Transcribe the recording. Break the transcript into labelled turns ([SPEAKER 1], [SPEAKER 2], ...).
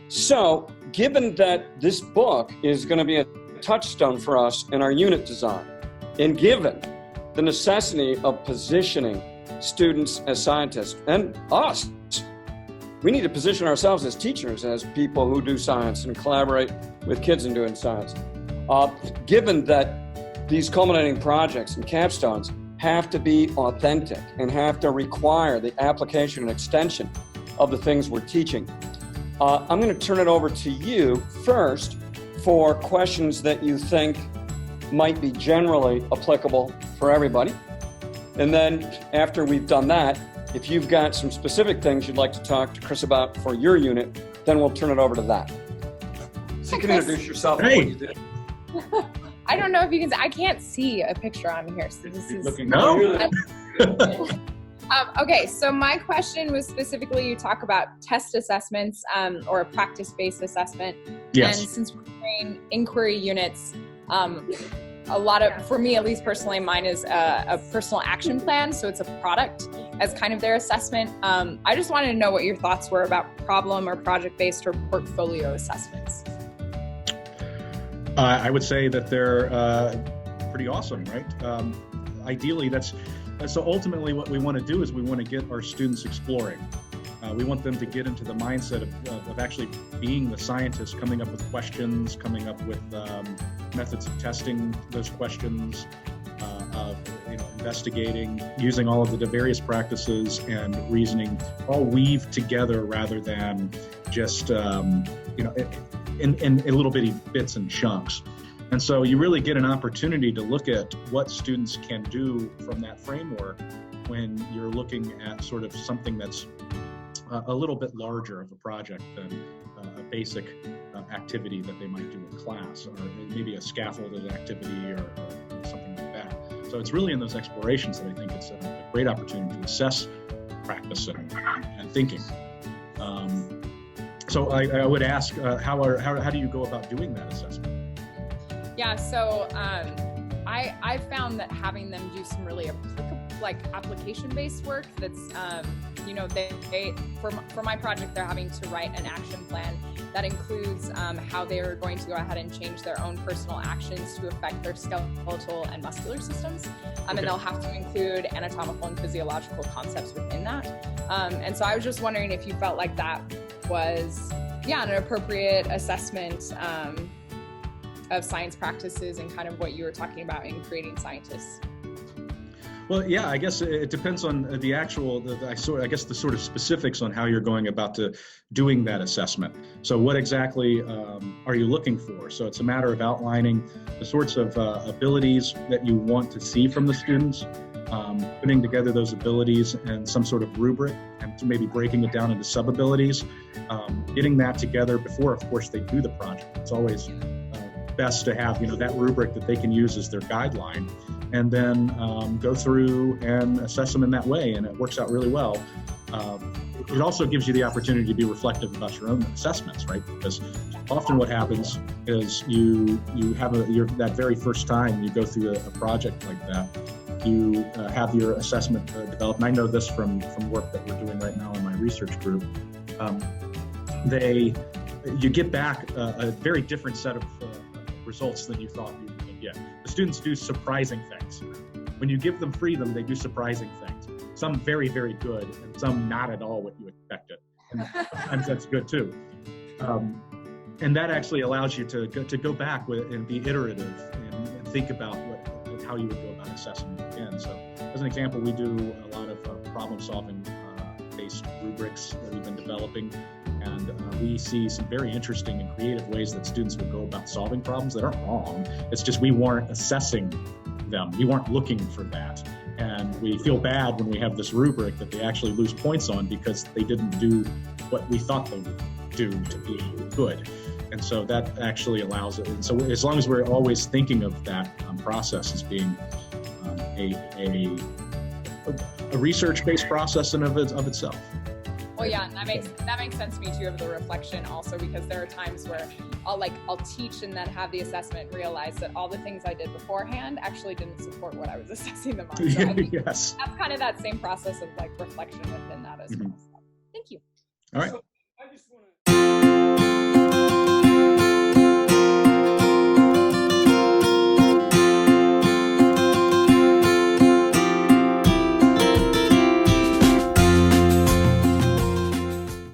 [SPEAKER 1] So, given that this book is going to be a touchstone for us in our unit design, and given the necessity of positioning students as scientists, and us, we need to position ourselves as teachers, as people who do science and collaborate with kids in doing science. Given that these culminating projects and capstones have to be authentic and have to require the application and extension of the things we're teaching, I'm going to turn it over to you first for questions that you think might be generally applicable for everybody. And then after we've done that, if you've got some specific things you'd like to talk to Chris about for your unit, then we'll turn it over to that. So you can introduce yourself.
[SPEAKER 2] Hey.
[SPEAKER 1] And what you did.
[SPEAKER 3] I don't know if you can, I can't see a picture on here, so this is...
[SPEAKER 2] Looking no?
[SPEAKER 3] Okay, so my question was specifically, you talk about test assessments or a practice-based assessment.
[SPEAKER 2] Yes.
[SPEAKER 3] And since we're doing inquiry units, a lot of, for me at least personally, mine is a personal action plan, so it's a product as kind of their assessment. I just wanted to know what your thoughts were about problem or project-based or portfolio assessments.
[SPEAKER 2] I would say that they're pretty awesome, right? Ideally, so ultimately what we want to do is we want to get our students exploring. We want them to get into the mindset of actually being the scientist, coming up with questions, coming up with methods of testing those questions, of investigating, using all of the various practices and reasoning, all weaved together rather than just in little bitty bits and chunks. And so you really get an opportunity to look at what students can do from that framework when you're looking at sort of something that's a little bit larger of a project than a basic activity that they might do in class, or maybe a scaffolded activity or something like that. So it's really in those explorations that I think it's a great opportunity to assess practice and thinking. So I would ask, how do you go about doing that assessment?
[SPEAKER 3] Yeah, so I found that having them do some really application-based work that's, they for my project, they're having to write an action plan that includes how they're going to go ahead and change their own personal actions to affect their skeletal and muscular systems. And they'll have to include anatomical and physiological concepts within that. And so I was just wondering if you felt like that was, an appropriate assessment of science practices and kind of what you were talking about in creating scientists.
[SPEAKER 2] Well, yeah, I guess it depends on the actual, the sort of specifics on how you're going about doing that assessment. So what exactly are you looking for? So it's a matter of outlining the sorts of abilities that you want to see from the students, putting together those abilities in some sort of rubric, and maybe breaking it down into sub-abilities, getting that together before, of course, they do the project. It's always best to have that rubric that they can use as their guideline, and then go through and assess them in that way, and it works out really well. It also gives you the opportunity to be reflective about your own assessments, right? Because often what happens is you have that very first time you go through a project like that, you have your assessment developed. And I know this from work that we're doing right now in my research group. You get back a very different set of results than you thought you would get. The students do surprising things. When you give them freedom, they do surprising things. Some very, very good, and some not at all what you expected. And sometimes that's good too. And that actually allows you to go back and be iterative and think about how you would go about assessing it again. So as an example, we do a lot of problem-solving based rubrics that we've been developing. And we see some very interesting and creative ways that students will go about solving problems that aren't wrong. It's just we weren't assessing them. We weren't looking for that. And we feel bad when we have this rubric that they actually lose points on because they didn't do what we thought they would do to be good. And so that actually allows it. And so as long as we're always thinking of that process as being a research-based process in of itself.
[SPEAKER 3] Well, yeah, and that makes sense to me too, of the reflection also, because there are times where I'll teach and then have the assessment and realize that all the things I did beforehand actually didn't support what I was assessing them on. So I think
[SPEAKER 2] yes.
[SPEAKER 3] That's kind of that same process of reflection within that as well. So, thank you.
[SPEAKER 2] All right.